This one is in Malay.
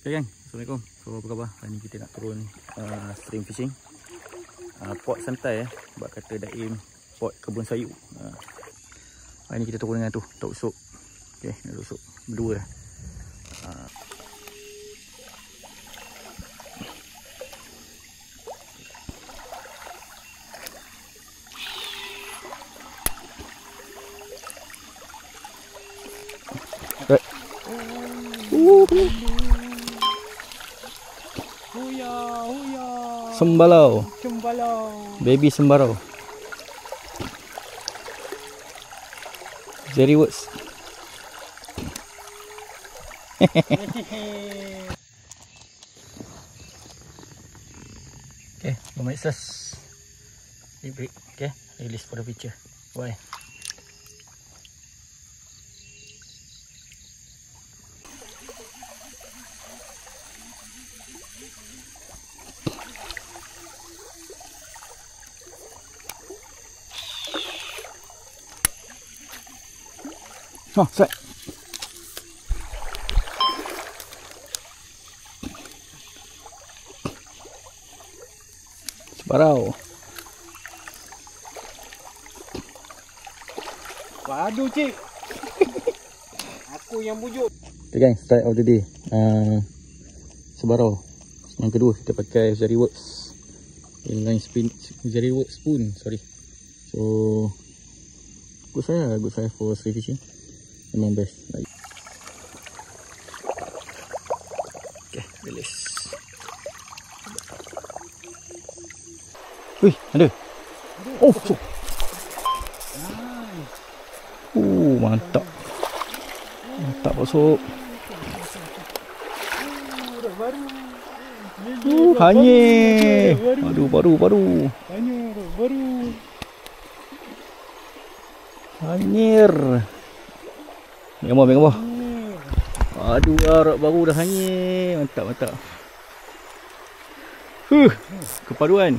Okay gang, Assalamualaikum. So apa khabar? Hari ni kita nak turun stream fishing. Pot santai sebab kata Daim pot kebun sayur. Hari ni kita turun dengan tu, tok usuk. Okey, nak usuk berdua. Sembalau. Baby sembarau. Jerry Woods. Okay, 2 minit plus. Break. Okay, release for the picture. Bye. Oh, set. Sebarau. Padu cik. Aku yang bujuk. Okay gang, start of the day. Sebarau. Yang kedua kita pakai Jerry Works. Inline spin Jerry Works spoon, sorry. So good size for stream fishing. Memang best. Baik. Okay, release. Wih, ada. Oh, so. Mantap. Mantap bosok. Hanyir. Aduh, baru. Hanyir. Megang bawah. Aduh, arak baru dah hanyir. Mantap. Kepaduan.